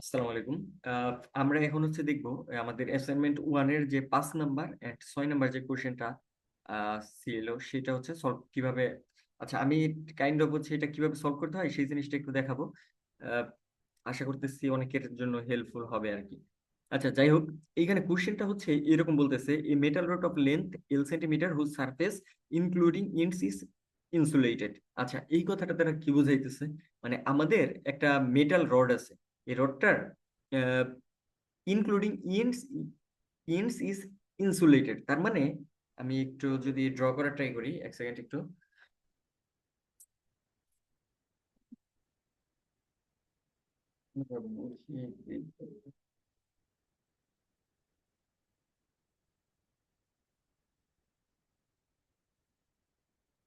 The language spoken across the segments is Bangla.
আসসালামু আলাইকুম। আহ, আমরা এখন হচ্ছে দেখবো আমাদের অ্যাসাইনমেন্ট ওয়ানের যে 5 নাম্বার এন্ড 6 নাম্বার যে কোশ্চেনটা ছিল সেটা হচ্ছে সলভ কিভাবে। আচ্ছা, আমি কাইন্ড অফ হচ্ছে এটা কিভাবে সলভ করতে হয় সেই জিনিসটা একটু দেখাবো। আহ, আশা করতেছি অনেকের জন্য হেল্পফুল হবে আর কি। আচ্ছা, যাই হোক, এইখানে কোশ্চেনটা হচ্ছে এরকম বলতেছে, a metal rod of length L centimetre whose surface including ends is insulated. আচ্ছা, এই কথাটা দ্বারা কি বোঝাইতেছে? মানে আমাদের একটা মেটাল রড আছে, এই রডটার ইনক্লুডিং ইন্টস ইন্টস ইজ ইনসুলেটেড। তার মানে আমি একটু যদি ড্র করার ট্রাই করি, এক সেকেন্ড একটু।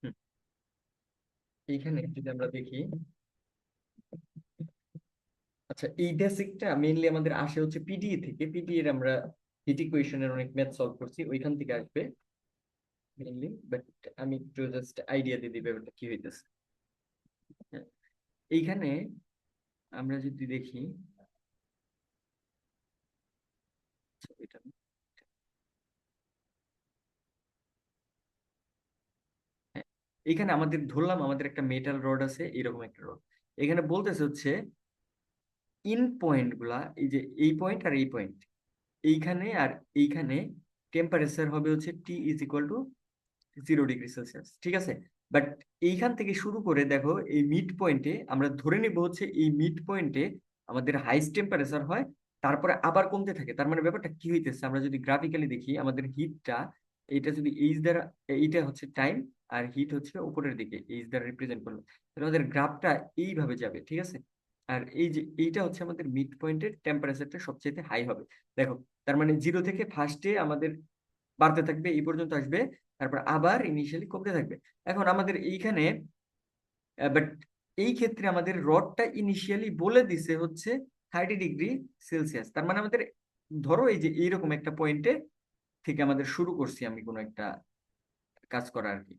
হুম, এইখানে যদি আমরা দেখি, আচ্ছা এই বেসিকটা মেইনলি আমাদের আসে হচ্ছে পিডিএ থেকে। পিডিএ এর আমরা হিট ইকুয়েশনের অনেক ম্যাথ সলভ করছি, ওইখান থেকে আসবে মেইনলি। বাট আমি একটু জাস্ট আইডিয়া দিয়ে দিই ব্যাপারটা কি হইতেছে। হ্যাঁ, এইখানে আমরা যদি দেখি, আচ্ছা, এটা না। হ্যাঁ, এখানে আমাদের ধরলাম আমাদের একটা মেটাল রড আছে, এরকম একটা রড। এখানে বলতেছে হচ্ছে ইন পয়েন্ট গুলা, এই যে এই পয়েন্ট আর এই পয়েন্ট, এইখানে আর এইখানে টেম্পারেচার হবে হচ্ছে T = 0°C, ঠিক আছে? বাট এইখান থেকে শুরু করে দেখো এই মিড পয়েন্টে আমরা ধরে নিব হচ্ছে এই মিড পয়েন্টে আমাদের হাইস্ট টেম্পারেচার হয়, তারপরে আবার কমতে থাকে। তার মানে ব্যাপারটা কি হইতেছে, আমরা যদি গ্রাফিক্যালি দেখি আমাদের হিটটা, এইটা যদি এইচ দ্বারা, এইটা হচ্ছে টাইম আর হিট হচ্ছে উপরের দিকে এইচ দ্বারা রিপ্রেজেন্ট করলো, তাহলে আমাদের গ্রাফটা এইভাবে যাবে, ঠিক আছে? আর এই যে এইটা হচ্ছে আমাদের মিড পয়েন্টের টেম্পারেচারটা সবচেয়ে হাই হবে। দেখো, তার মানে জিরো থেকে ফার্স্টে আমাদের বাড়তে থাকবে, এই পর্যন্ত আসবে, তারপর আবার ইনিশিয়ালি কমতে থাকবে। এখন আমাদের এইখানে বাট এই ক্ষেত্রে আমাদের রডটা ইনিশিয়ালি বলে দিছে হচ্ছে 30°C। তার মানে আমাদের ধরো এই যে এইরকম একটা পয়েন্টে থেকে আমাদের শুরু করছি আমি কোনো একটা কাজ করা আর কি।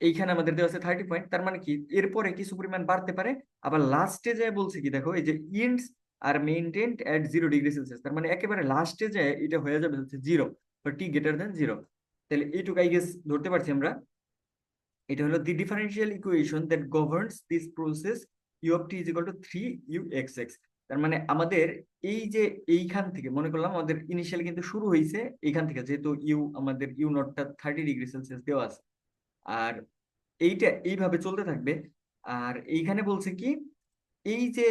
এইখানে আমাদের দেওয়া আছে 30 পয়েন্ট, তার মানে কি এরপরে কিছু পরিমাণ বাড়তে পারে। আবার লাস্টে যায় বলছে কি, দেখো এই যে ইন্ডস আর মেইনটেইনড এট 0°C, তার মানে একেবারে লাস্টে যায় এটা হয়ে যাবে হচ্ছে জিরো, বা T > 0। তাহলে এইটুকু আই গেস ধরতে পারছি আমরা। এটা হলো the differential equation that governs this process u of t is equal to 3 u(x)(x). তার মানে আমাদের এই যে এইখান থেকে মনে করলাম আমাদের ইনিশিয়ালি কিন্তু শুরু হয়েছে এইখান থেকে, যেহেতু ইউ আমাদের ইউ নটটা 30°C দেওয়া আছে, আর এইটা এইভাবে চলতে থাকবে। আর এইখানে বলছে কি, এই যে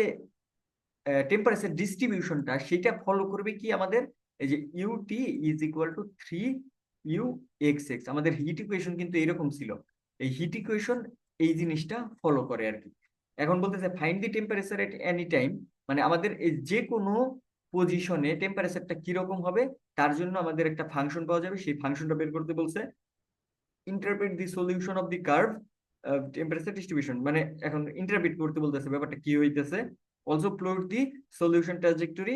টেম্পারেচার ডিস্ট্রিবিউশনটা সেটা ফলো করবে কি আমাদের, এই যে UT is equal to 3 u(x)(x). আমাদের হিট ইকুয়েশন কিন্তু এরকম ছিল, এই হিট ইকুয়েশন এই জিনিসটা ফলো করে আর কি। এখন বলতেছে find the temperature at any time, মানে আমাদের এই যে কোনো পজিশনে টেম্পারেচারটা কিরকম হবে তার জন্য আমাদের একটা ফাংশন পাওয়া যাবে, সেই ফাংশনটা বের করতে বলছে। Interpret the solution of the curve temperature distribution, মানে এখন ইন্টারপ্রেট করতে বলতেছে ব্যাপারটা কি হইতেছে। Also plot the solution trajectory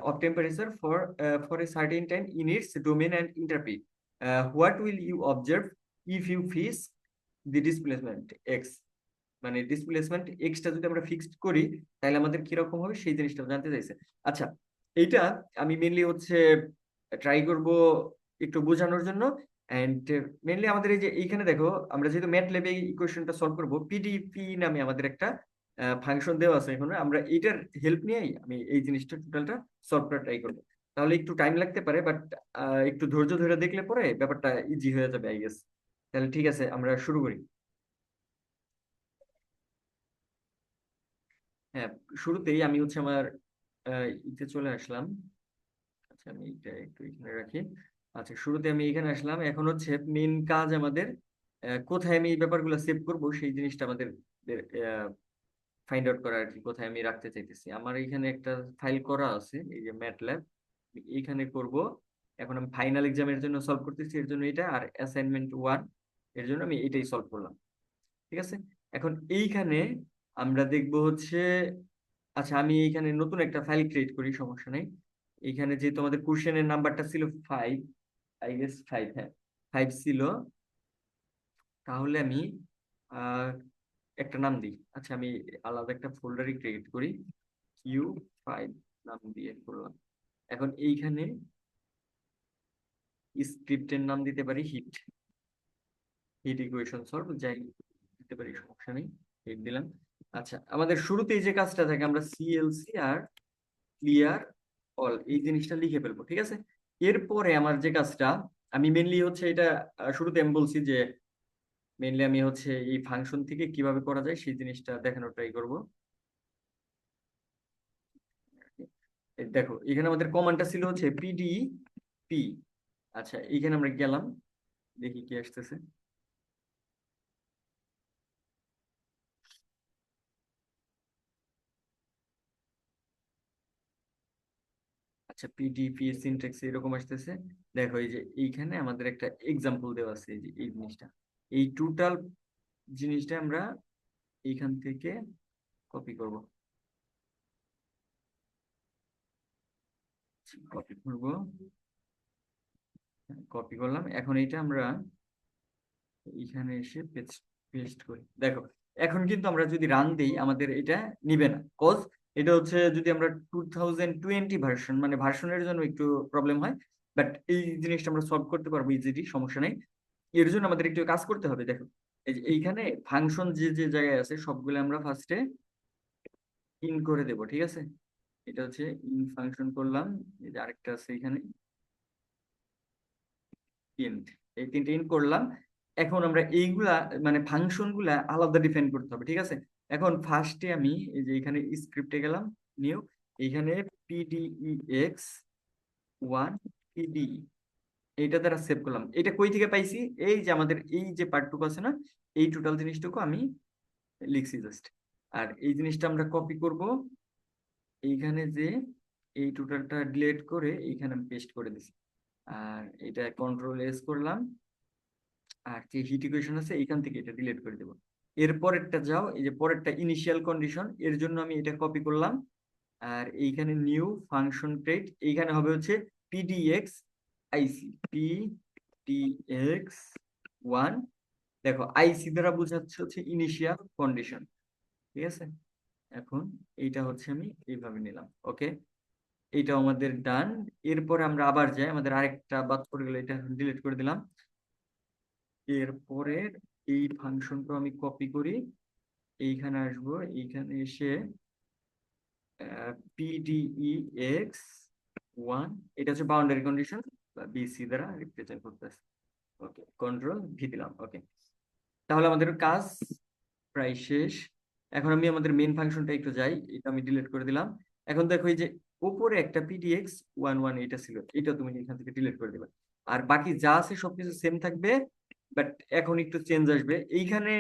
of temperature for a certain time in its domain and interpret what will you observe if you fix the displacement x। মানে ডিসপ্লেসমেন্ট এক্সটা যদি আমরা ফিক্সড করি তাহলে আমাদের কিরকম হবে সেই জিনিসটা জানতে চাইছে। আচ্ছা, এইটা আমি মেনলি হচ্ছে ট্রাই করব একটু বোঝানোর জন্য। এন্ড মেনলি আমাদের এই যে এইখানে দেখো, আমরা যেহেতু ম্যাট ল্যাবে এই ইকুয়েশনটা সলভ করব, পিডিপি নামে আমাদের একটা ফাংশন দেওয়া আছে। এখন আমরা এইটার হেল্প নিয়েই আমি এই জিনিসটা টোটালটা সলভ করার ট্রাই করবো। তাহলে একটু টাইম লাগতে পারে, বাট একটু ধৈর্য ধরে দেখলে পরে ব্যাপারটা ইজি হয়ে যাবে আই গেস। তাহলে ঠিক আছে, আমরা শুরু করি। হ্যাঁ, শুরুতেই আমি হচ্ছে আমার ইতে চলে আসলাম। আচ্ছা, আমি এটা একটু এখানে রাখি। আচ্ছা, শুরুতে আমি এখানে আসলাম। এখন হচ্ছে মেন কাজ আমাদের, কোথায় আমি এই ব্যাপারগুলো সেভ করব সেই জিনিসটা আমাদের ফাইন্ড আউট করা আর কি, কোথায় আমি রাখতে চাইতেছি। আমার এখানে একটা ফাইল করা আছে, এই যে ম্যাটল্যাব, এইখানে করব। এখন আমি ফাইনাল এক্সামের জন্য সলভ করতেছি, এর জন্য এটা, আর অ্যাসাইনমেন্ট ওয়ান এর জন্য আমি এটাই সলভ করলাম, ঠিক আছে? এখন এইখানে আমরা দেখব হচ্ছে, আচ্ছা আমি এইখানে নতুন একটা ফাইল ক্রিয়েট করি, সমস্যা নেই। এইখানে যে তোমাদের কোশ্চেনের নাম্বারটা ছিল 5, আই গেস 5, হ্যাঁ 5 ছিল। তাহলে আমি আহ একটা নাম দিই। আচ্ছা, আমি আলাদা একটা ফোল্ডারই ক্রিয়েট করি। U5 নাম দিয়ে করলাম। এখন এইখানে স্ক্রিপ্টের নাম দিতে পারি হিট, হিট ইকুয়েশন সলভ, যাই দিতে পারি, সমস্যা নেই, হিট দিলাম। আচ্ছা, আমাদের শুরুতেই যে কাজটা থাকে, আমরা সিএলসি আর ক্লিয়ার অল এই জিনিসটা লিখে ফেলবো, ঠিক আছে। এরপরে আমার যে কাজটা, আমি মেনলি হচ্ছে এটা শুরুতে আমি বলছি যে মেনলি আমি হচ্ছে এই ফাংশন থেকে কিভাবে করা যায় সেই জিনিসটা দেখানোর ট্রাই করব। এই দেখো, এখানে আমাদের কমান্ডটা ছিল হচ্ছে পিডিপি। আচ্ছা, এইখানে আমরা গেলাম, দেখি কি আসতেছে। আচ্ছা, পিডিপি সিনট্যাক্স এরকম আসতেছে। দেখো, এই যে এইখানে আমাদের একটা এক্সাম্পল দেওয়া আছে, এই যে এই জিনিসটা, এই টোটাল জিনিসটা আমরা এইখান থেকে কপি করব, কপি করব, কপি করলাম। এখন এটা আমরা এখানে এসে পেস্ট পেস্ট করি। দেখো, এখন কিন্তু আমরা যদি রান দেই আমাদের এটা নিবে না, কজ এটা হচ্ছে যদি আমরা 2020 ভার্সন, মানে ভার্সনের জন্য একটু প্রবলেম হয়। বাট এই জিনিসটা আমরা সলভ করতে পারবো ইজিলি, সমস্যা নেই। এর জন্য আমাদের একটু কাজ করতে হবে। দেখো, এই যে এইখানে ফাংশন যে যে জায়গায় আছে সবগুলো আমরা ফার্স্টে ইন করে দেব, ঠিক আছে। এটা হচ্ছে ইন ফাংশন করলাম, এই যে আরেকটা আছে এখানে ইন্ট, এই তিনটে ইন্ট করলাম। এখন আমরা এইগুলা মানে ফাংশন গুলা আলাদা ডিফাইন করতে হবে, ঠিক আছে। এখন ফার্স্টে আমি এই যে এখানে স্ক্রিপ্টে গেলাম, নিউ, এইখানে PDEX1 PD, এইটা দ্বারা সেভ করলাম। এটা কই থেকে পাইছি, এই যে আমাদের এই যে পার্টটুকু আছে না, এই টোটাল জিনিসটুকু আমি লিখছি জাস্ট। আর এই জিনিসটা আমরা কপি করব এইখানে, যে এই টোটালটা ডিলিট করে এইখানে আমি পেস্ট করে দিছি। আর এটা কন্ট্রোল S করলাম, আর যে হিট ইকুয়েশন আছে এখান থেকে এটা ডিলিট করে দেবো। এর পরেরটা যাও, এই যে পরেরটা ইনিশিয়াল কন্ডিশন, এর জন্য আমি এটা কপি করলাম। আর এইখানে নিউ ফাংশন ক্রিয়েট, এইখানে হবে হচ্ছে পিডিএক্স আইসি, PDX1। দেখো, আইসি দ্বারা বোঝাচ্ছে হচ্ছে ইনিশিয়াল কন্ডিশন, ঠিক আছে। এখন এইটা হচ্ছে আমি এইভাবে নিলাম, ওকে, এইটা আমাদের ডান। এরপরে আমরা আবার যাই, আমাদের আরেকটা বাদ পড়ে গেলে এটা ডিলিট করে দিলাম। এরপরে এই ফাংশনটা আমি কপি করি, এইখানে আসবো, এইখানে এসে PDEX1, এটা হচ্ছে বাউন্ডারি কন্ডিশন বা BC দ্বারা রিপ্রেজেন্ট করতেছে। ওকে, কন্ট্রোল V দিলাম, ওকে। তাহলে আমাদের কাজ প্রায় শেষ। এখন আমি আমাদের মেন ফাংশনটা একটু যাই, এটা আমি ডিলিট করে দিলাম। এখন দেখো, এই যে উপরে একটা PDX11 এটা ছিল, এটা তুমি এখান থেকে ডিলিট করে দিবে। আর বাকি যা আছে সবকিছু সেম থাকবে, বাট এখন একটু চেঞ্জ আসবে এইখানে।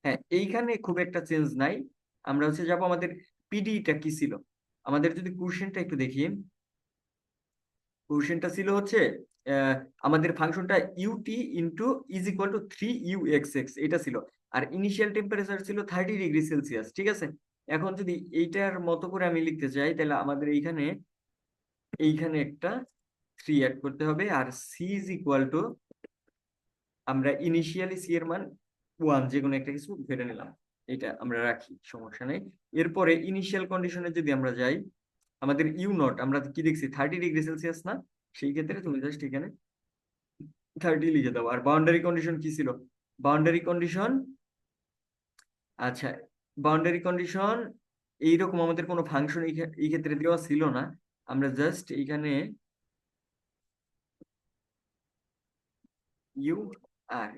হ্যাঁ, এইখানে খুব একটা চেঞ্জ নাই। আমরা হচ্ছে যাবো আমাদের পিডিটা কি ছিল, আমাদের যদি কোশ্চেনটা একটু দেখি, কোশ্চেনটা ছিল হচ্ছে আহ, আমাদের ফাংশনটা UT into is equal to 3UXX, এটা ছিল। আর ইনিশিয়াল টেম্পারেচার ছিল 30°C, ঠিক আছে। এখন যদি এইটার মতো করে আমি লিখতে চাই, তাহলে আমাদের এইখানে এইখানে একটা 3 অ্যাড করতে হবে। আর সি ইজ ইকুয়াল টু, আমরা ইনিশিয়ালি সি এর মান 1 যে কোনো একটা কিছু ধরে নিলাম, এটা আমরা রাখি, সমস্যা নেই। এরপরে ইনিশিয়াল কন্ডিশনে যদি আমরা যাই, আমাদের U0 আমরা কি দেখছি 30°C না, সেই ক্ষেত্রে তুমি জাস্ট এখানে 30 লিখে দাও। আর বাউন্ডারি কন্ডিশন কি ছিল, বাউন্ডারি কন্ডিশন, আচ্ছা, বাউন্ডারি কন্ডিশন এইরকম আমাদের কোনো ফাংশন এই ক্ষেত্রে দেওয়া ছিল না। আমরা জাস্ট এইখানে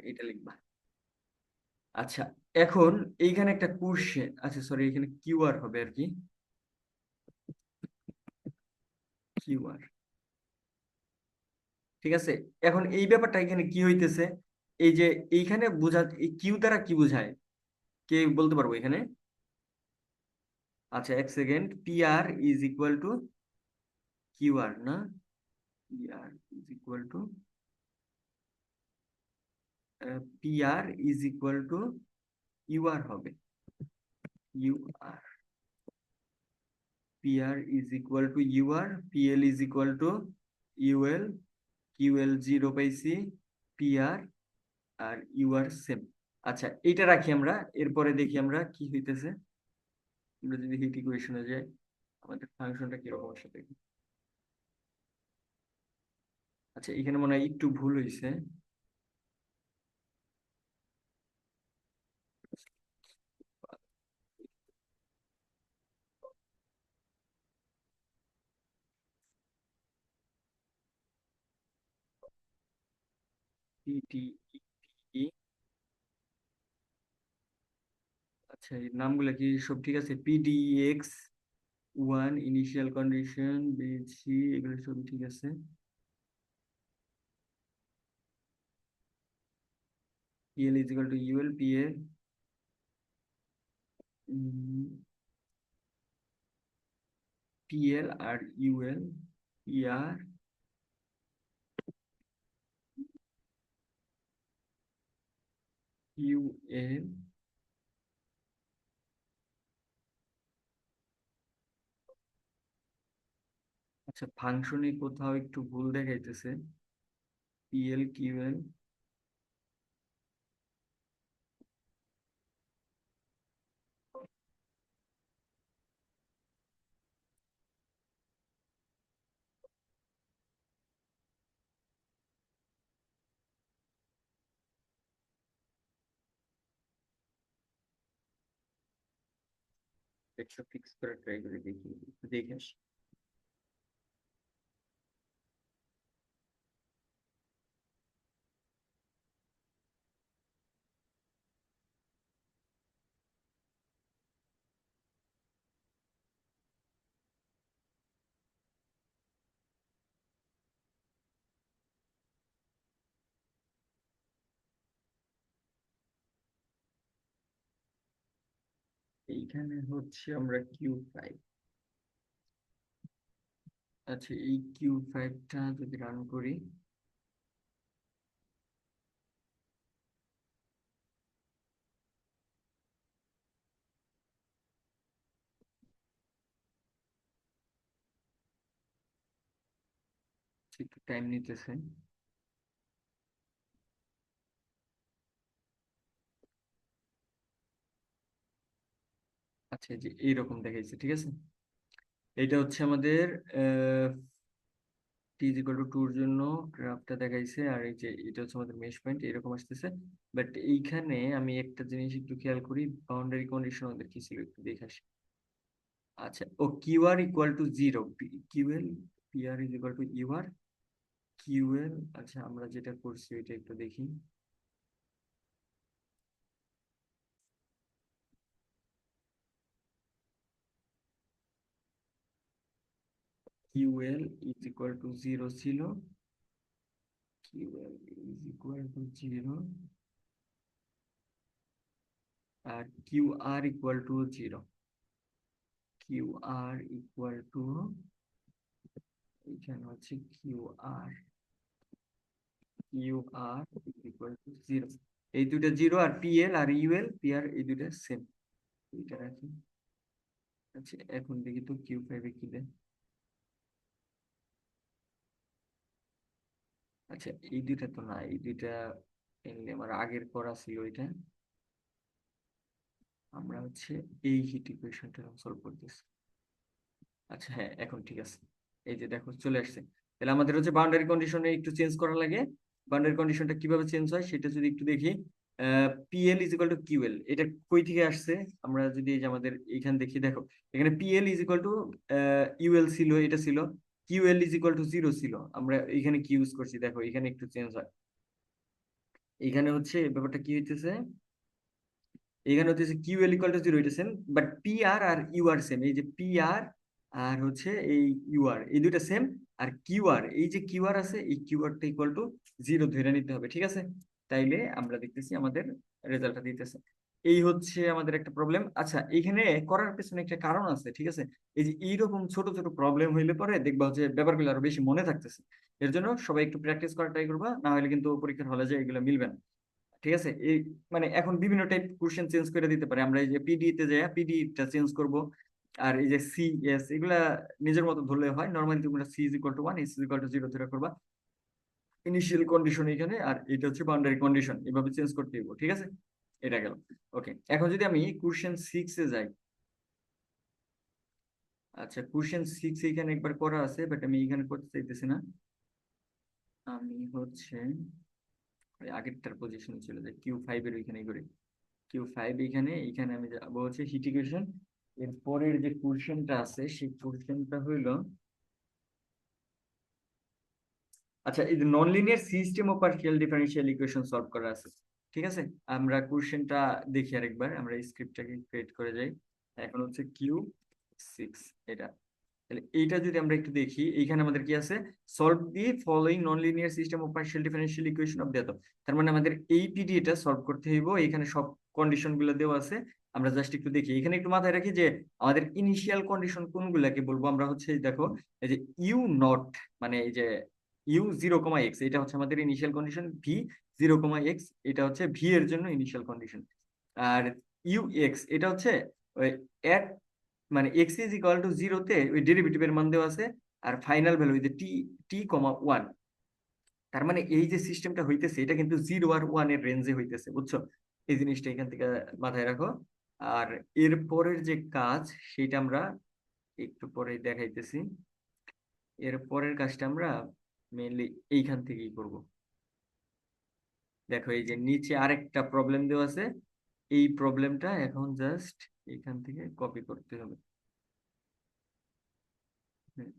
এটা লিখবা। আচ্ছা, এখন এইখানে একটা কোশ্চেন, আচ্ছা সরি, এখানে কিউআর হবে আর কি, কিউআর, ঠিক আছে। এখন এই ব্যাপারটা এখানে কি হইতেছে, এই যে এইখানে বোঝা, এই কিউ দ্বারা কি বোঝায়, কে বলতে পারবো এখানে? আচ্ছা, এক second, PR is equal to QR না, PR is equal to, PR is equal to UR হবে, UR, PR is equal to UR, PL is equal to UL, QL 0 পাইছি, পিআর আর ইউআর সেম। আচ্ছা, এইটা রাখি আমরা, এরপরে দেখি আমরা কি হইতেছে। আমরা যদি হিট ইকুয়েশনে যাই, আমাদের ফাংশনটা কিরকম আসে দেখি। আচ্ছা, এখানে মনে হয় একটু ভুল হয়েছে। পিটি, আচ্ছা এই নামগুলো কি সব ঠিক আছে? PDX one, initial condition, BC, এগুলো সব ঠিক আছে। PL is equal to UL, PL PL আর ইউএল, পিআর ইউএল। আচ্ছা, ফাংশনে কোথাও একটু ভুল দেখাইতেছে। পিএল কিউএল, একটা ফিক্স করে ট্রাই করে দেখি, দেখে আসি। এইখানে হচ্ছে আমরা কিউ পাই। আচ্ছা, এই কিউ ফাইভটা যদি রান করি, একটু টাইম নিতেছে। আচ্ছা, এই যে এইরকম দেখাইছে, ঠিক আছে। এটা হচ্ছে আমাদের টি ইজ ইকুয়াল টু টুর জন্য গ্রাফটা দেখাইছে, আর এই যে এটা হচ্ছে আমাদের মেশ পয়েন্ট, এরকম আসতেছে। বাট এইখানে আমি একটা জিনিস একটু খেয়াল করি, বাউন্ডারি কন্ডিশন আমাদের কি ছিল একটু দেখে আসি। আচ্ছা, ও Q R equal to zero, QL, P R is equal to U R, QL. আচ্ছা, আমরা যেটা করছি এটা একটু দেখি। QL is equal to zero ছিল, QL is equal to zero, আর Q R equal to zero, Q R equal to, এখানে হচ্ছে Q R, Q R equal to zero. এই দুইটা জিরো, আর পিএল আর ইউএল, পিআর, এই দুইটা সেম। এটা রাখি। আচ্ছা, এখন দেখি তো কিউ ফাইভে কি দেয়। আচ্ছা, এই দুইটা তো না, এই দুইটা এমনি আমার আগের করা ছিল এটা। আমরা হচ্ছে এই হিট ইকুয়েশনটা সলভ করতেছি। আচ্ছা হ্যাঁ, এখন ঠিক আছে। এই যে দেখো চলে আসছে। তাহলে আমাদের হচ্ছে বাউন্ডারি কন্ডিশনে একটু চেঞ্জ করা লাগে। বাউন্ডারি কন্ডিশনটা কিভাবে চেঞ্জ হয় সেটা যদি একটু দেখি। PL is equal two QL, এটা কই থেকে আসছে? আমরা যদি এই যে আমাদের এইখান দেখি, দেখো এখানে PL is equal to UL ছিল, এটা ছিল। QL is equal to zero ছিল, আমরা এখানে কি ইউজ করছি দেখো, এখানে একটু চেঞ্জ হয়। এখানে হচ্ছে ব্যাপারটা কি হইতেছে, এখানে হচ্ছে Q L equal to zero, এটা সেম। বাট পি আর আর ইউ আর সেম, এই যে পি আর আর হচ্ছে এই ইউ আর, এই দুইটা সেম। আর কিউ আর, এই যে কিউ আর আছে, এই কিউ আরটা ইকুয়াল টু জিরো ধরে নিতে হবে, ঠিক আছে। তাইলে আমরা দেখতেছি আমাদের রেজাল্টটা দিতেছে। এই হচ্ছে আমাদের একটা প্রবলেম। আচ্ছা, এখানে করার পেছনে একটা কারণ আছে, ঠিক আছে। এই যে এইরকম ছোট ছোট প্রবলেম হইলে পরে দেখবা হচ্ছে ব্যাপারগুলো আরো বেশি মনে থাকতেছে। এর জন্য সবাই একটু প্র্যাকটিস করা ট্রাই করবা, না হলে কিন্তু পরীক্ষার হলে যায় এগুলো মিলবে না। ঠিক আছে। এই মানে এখন বিভিন্ন টাইপ কোশ্চেন চেঞ্জ করে দিতে পারে, আমরা এই যে পিডি তে যাই পিডি টা চেঞ্জ করব। আর এই যে সি এস, এগুলা নিজের মতো ধরলে হয়। নরমালি তোমরা C is equal to one, S is equal to zero ধরে করবা। ইনিশিয়াল কন্ডিশন এখানে, আর এটা হচ্ছে বাউন্ডারি কন্ডিশন, এভাবে চেঞ্জ করতে হইব, ঠিক আছে। এটা গেল। ওকে, এখন যদি আমি কোশ্চেন সিক্স এ যাই, আচ্ছা, কোশ্চেন 6 এখানে একবার করা আছে, বাট আমি এখানে করতে চাইতেছি না। আমি হচ্ছে ওই আগেরটার পজিশনে চলে যাই, Q5 এর ওইখানে করি। Q5 এখানে এখানে আমি যাবো হচ্ছে হিট ইকুয়েশন। এর পরের যে কোশ্চেনটা আছে সেই কোশ্চেনটা হইলো, আচ্ছা, এই যে non linear system of partial differential equation solve করা আছে। ঠিক আছে, আমরা কোশ্চেনটা দেখি আরেকবার, আমরা স্ক্রিপ্টটাকে ক্রিয়েট করে যাই। এখন হচ্ছে Q6 এটা। তাহলে এইটা যদি আমরা একটু দেখি, এইখানে আমাদের কি আছে, solve the following non linear system of partial differential equation of the. তার মানে আমাদের এই পিডিএটা সলভ করতে হইব, এখানে সব কন্ডিশন গুলো দেওয়া আছে। আমরা জাস্ট একটু দেখি, এখানে একটু মাথায় রাখি যে আমাদের ইনিশিয়াল কন্ডিশন কোনগুলাকে বলবো আমরা হচ্ছে, এই দেখো, এই যে ইউ নট, মানে এই যে U0, x, এটা হচ্ছে আমাদের ইনিশিয়াল কন্ডিশন। V0, x, এটা হচ্ছে ভি এর জন্য ইনিশিয়াল কন্ডিশন। আর UX, এটা হচ্ছে ওই at, মানে x = 0-তে ওই ডেরিভেটিভের মান দেওয়া আছে। আর ফাইনাল ভ্যালু এই যে t, t, 1। তার মানে এই যে সিস্টেমটা হইতেছে এটা কিন্তু 0 আর 1 এর রেঞ্জে হইতেছে, বুঝছো? এই জিনিসটা এখান থেকে মাথায় রাখো। আর এর পরের যে কাজ সেটা আমরা একটু পরে দেখাইতেছি। এর পরের কাজটা আমরা মেইনলি এইখান থেকেই করব। দেখো, এই যে নিচে আরেকটা প্রবলেম দেওয়া আছে, এই প্রবলেমটা এখন জাস্ট এখান থেকে কপি করতে হবে। হুম।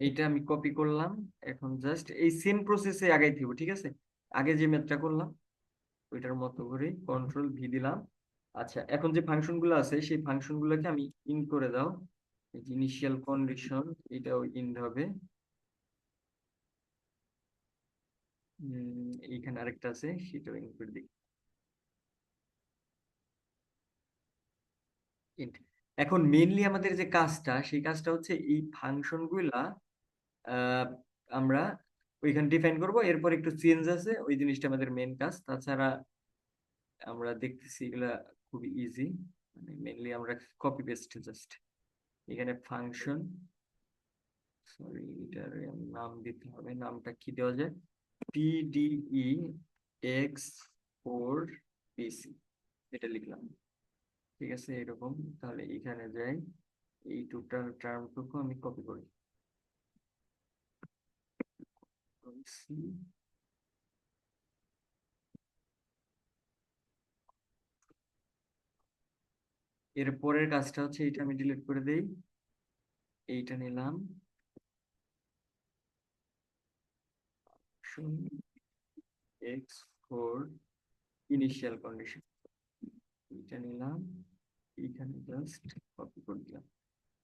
এইটা আমি কপি করলাম। এখন জাস্ট এই সেম প্রসেসে আগাই দিব, ঠিক আছে? আগে যে ম্যাথটা করলাম ওইটার মতো করে Ctrl+V দিলাম। আচ্ছা, এখন যে ফাংশন গুলো আছে সেই ফাংশন গুলোকে আমি ইন করে দাও। ইনিশিয়াল কন্ডিশন এটাও ইন হবে। এইখানে আরেকটা আছে, সেটাও ইন করে দিই। int। এখন মেইনলি আমাদের যে কাজটা সেই কাজটা হচ্ছে এই ফাংশন গুলা আহ, আমরা ওইখানে ডিফাইন করব। এরপর একটু চেঞ্জ আছে, ওই জিনিসটা আমাদের মেইন কাজ। তাছাড়া আমরা দেখতেছি এগুলা খুবই ইজি। মানে মেইনলি আমরা কপি পেস্ট জাস্ট এখানে ফাংশন, সরি এটার নাম দিতে হবে, নামটা কি দেওয়া যায়, PDE_X4PC, এটা লিখলাম। ঠিক আছে, এরকম। তাহলে এখানে যাই, এই টোটাল টার্মটুকু আমি কপি করি। এর পরের কাজটা হচ্ছে এইটা আমি ডিলিট করে দেই। এইটা নিলাম, X4 ইনিশিয়াল কন্ডিশন, এইটা নিলাম, এইখানে জাস্ট কপি করে দিলাম।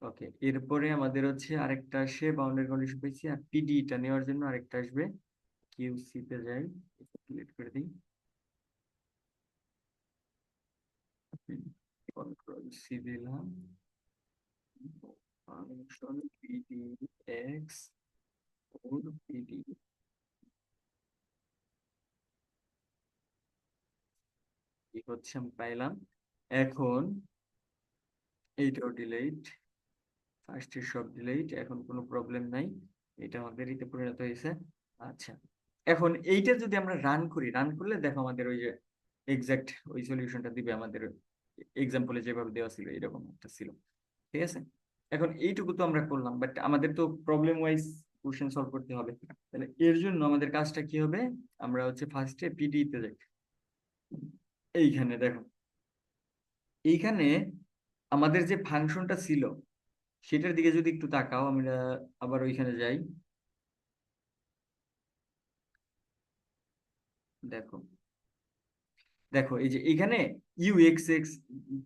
ওকে, এরপরে আমাদের হচ্ছে আরেকটা আসে, বাউন্ডারি কন্ডিশন পেয়েছি, আর পিডিটা নেওয়ার জন্য আরেকটা আসবে। কিউসি তে যাই, ডিলিট করে দিই। Ctrl+C দিলাম। ফাংশন PDX4PD, কি হচ্ছে আমি পাইলাম। এখন এইটাও ডিলিট, ফার্স্টের সব ডিলিট, এখন কোনো প্রবলেম নাই। এটা আমাদের ইতে পরিণত হয়েছে। আচ্ছা, এখন এইটা যদি আমরা রান করি, রান করলে দেখো আমাদের ওই যে এক্সাক্ট ওই সলিউশনটা দিবে আমাদের এক্সাম্পলে যেভাবে দেওয়া ছিল এরকম একটা ছিল। ঠিক আছে, এখন এইটুকু তো আমরা করলাম, বাট আমাদের তো প্রবলেম ওয়াইজ কোশ্চেন সলভ করতে হবে। তাহলে এর জন্য আমাদের কাজটা কি হবে, আমরা হচ্ছে ফার্স্টে পিডি তে যাই। এইখানে দেখো, এইখানে আমাদের যে ফাংশনটা ছিল সেটার দিকে যদি একটু তাকাও, আমরা আবার ওইখানে যাই। দেখো, দেখো এই যে এখানে UXX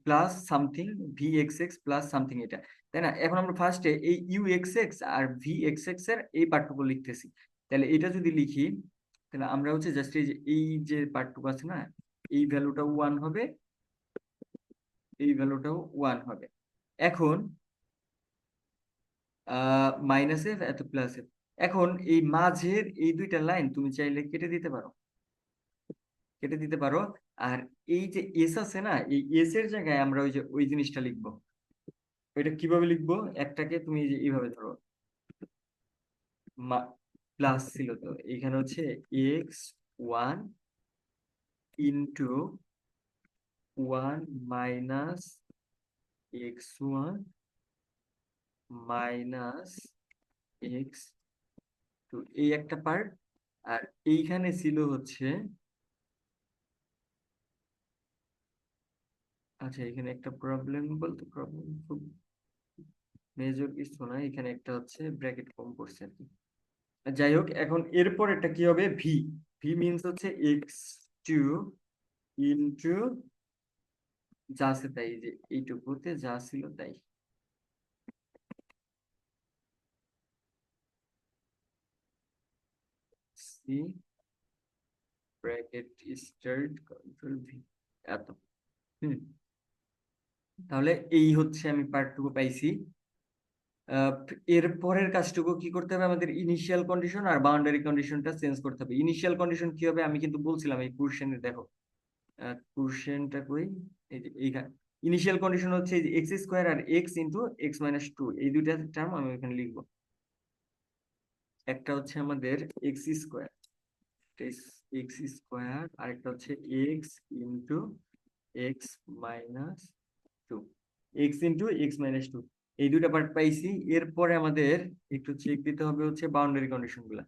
plus something, VXX plus something, এটা তাই না? এখন আমরা ফার্স্টে এই UXX আর VXX এর এই পার্টটুকু লিখতেছি। তাহলে এটা যদি লিখি, তাহলে আমরা হচ্ছে জাস্ট এই যে পার্টটুকু আছে না, এই ভ্যালুটাও 1 হবে, এই ভ্যালুটাও 1 হবে। এখন মাইনাস এফ এত প্লাস এফ, এখন এই মাঝের এই দুইটা লাইন তুমি চাইলে কেটে দিতে পারো, কেটে দিতে পারো। আর এই যে এস আছে না, এই এস এর জায়গায় আমরা ওই যে ওই জিনিসটা লিখবো। এটা কিভাবে লিখবো? একটাকে তুমি এই যে এইভাবে ধরো, প্লাস ছিল তো, এখানে হচ্ছে X one into one minus X one minus X two, এই একটা পার্ট। আর এইখানে ছিল হচ্ছে, আচ্ছা এখানে একটা প্রবলেম, বলতে প্রবলেম খুব মেজর কিছু না, এখানে একটা হচ্ছে ব্র্যাকেট কম করছে আর কি। যাই হোক, এখন এরপর এটা কি হবে? ভি, ভি মিনস হচ্ছে এক্স টু ইন্টু যা আছে তাই, যে এইটুকুতে যা ছিল তাই। C bracket start control V, এত। হুম, তাহলে এই হচ্ছে আমি পার্টটুকু পাইছি। আহ, এর পরের কাজটুকু কি করতে হবে? আমাদের ইনিশিয়াল কন্ডিশন আর বাউন্ডারি কন্ডিশনটা চেঞ্জ করতে হবে। ইনিশিয়াল কন্ডিশন কি হবে? আমি কিন্তু বলছিলাম এই কোশ্চেনে, দেখো কোশ্চেনটা কই, এই যে এইখানে ইনিশিয়াল কন্ডিশন হচ্ছে এই যে এক্স স্কোয়ার আর x into x minus two, এই দুইটা টার্ম আমি এখানে লিখবো। একটা হচ্ছে আমাদের এক্স স্কোয়ার, এক্স স্কোয়ার, আর একটা হচ্ছে x into x minus two, x into x minus two, এই দুইটা পার্ট পাইছি। এরপরে আমাদের একটু চেক দিতে হবে হচ্ছে বাউন্ডারি কন্ডিশন গুলা।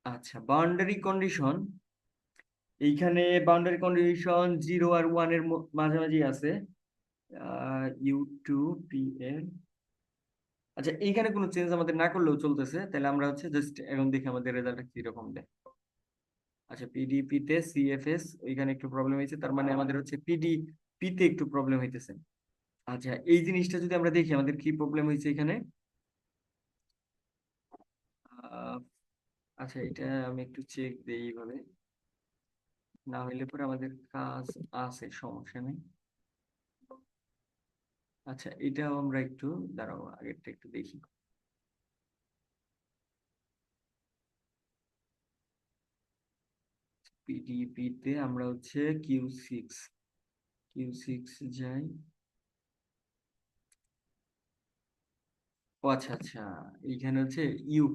আচ্ছা, বাউন্ডারি কন্ডিশন, এইখানে বাউন্ডারি কন্ডিশন জিরো আর ওয়ান এর মাঝামাঝি আছে, ইউ টু পি এর। আচ্ছা, এইখানে কোনো চেঞ্জ আমাদের না করলেও চলতেছে, তাহলে আমরা হচ্ছে জাস্ট এখন দেখি আমাদের রেজাল্টটা কিরকম দেয়। আচ্ছা, পিডিপি তে সিএফএস ওইখানে একটু প্রবলেম হয়েছে, তার মানে আমাদের হচ্ছে পিডিপি তে একটু প্রবলেম হইতেছে। আচ্ছা, এই জিনিসটা যদি আমরা দেখি আমাদের কি প্রবলেম হয়েছে এখানে। আহ, আচ্ছা, এটা আমি একটু চেক দিই এইভাবে, না হইলে পরে আমাদের কাজ আছে, সমস্যা নেই। আচ্ছা, এটাও আমরা একটু দাঁড়াও, আগেরটা একটু দেখি। পিডিপি তে আমরা হচ্ছে কিউ6, কিউ6 যাই। ও আচ্ছা আচ্ছা, এইখানে হচ্ছে ইউ,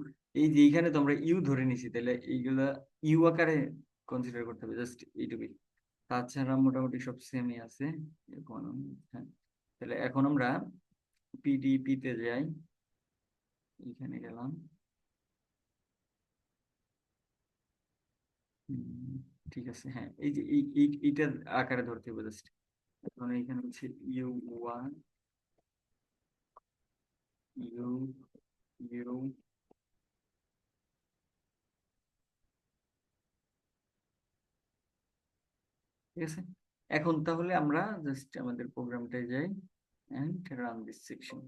এই যে এইখানে তো আমরা ইউ ধরে নিছি, তাহলে এইগুলা ইউ আকারে কনসিডার করতে হবে, জাস্ট এইটুকুই। তাছাড়া মোটামুটি সব সেমই আছে এখন। হ্যাঁ, তাহলে এখন আমরা পিডিপি তে যাই, এইখানে গেলাম। হুম, ঠিক আছে, হ্যাঁ এই যে এইটা আকারে ধরতে হবে জাস্ট। এখন এইখানে হচ্ছে ইউ ওয়ান, ইউ, ইউ, ঠিক আছে। এখন তাহলে আমরা জাস্ট আমাদের প্রোগ্রামটায় যাই এন্ড রান দিস সেকশন।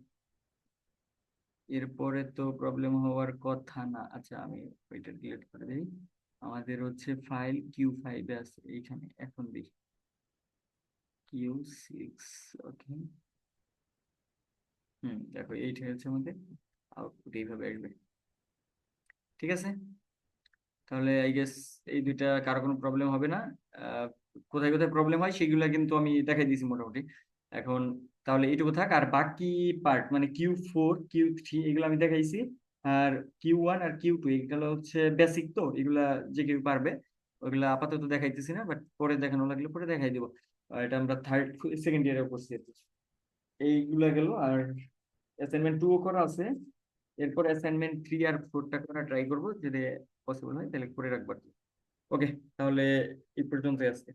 এরপরে তো প্রবলেম হওয়ার কথা না। আচ্ছা, আমি ওইটা ডিলিট করে দিই। আমাদের হচ্ছে ফাইল কিউ5 আছে এইখানে, এখন দেখি কিউ6। ওকে, হুম, দেখো এইটা হচ্ছে আমাদের আউটপুট, এইভাবে আসবে। ঠিক আছে, তাহলে আই গেস এই দুইটা কারো কোনো প্রবলেম হবে না। আহ, কোথায় কোথায় প্রবলেম হয় সেগুলো কিন্তু আমি দেখাই দিয়েছি মোটামুটি। এখন তাহলে এইটুকু থাক, আর বাকি পার্ট মানে কিউ4 কিউ3 এগুলো আমি দেখাইছি। আর কিউ1 আর কিউ2 এগুলো হচ্ছে বেসিক, তো এগুলা যে কেউ পারবে। ওইগুলা আপাতত দেখাইতেছি না, বাট পরে দেখানো লাগলে পরে দেখাই দিব। এটা আমরা থার্ড সেকেন্ড ইয়ারে করছি আর কি। এইগুলা গেল, আর অ্যাসাইনমেন্ট 2ও করা আছে। এরপর অ্যাসাইনমেন্ট 3 আর 4টা করা ট্রাই করবো, যদি পসিবল হয় তাহলে করে রাখবো। ওকে, তাহলে এই পর্যন্তই আজকে।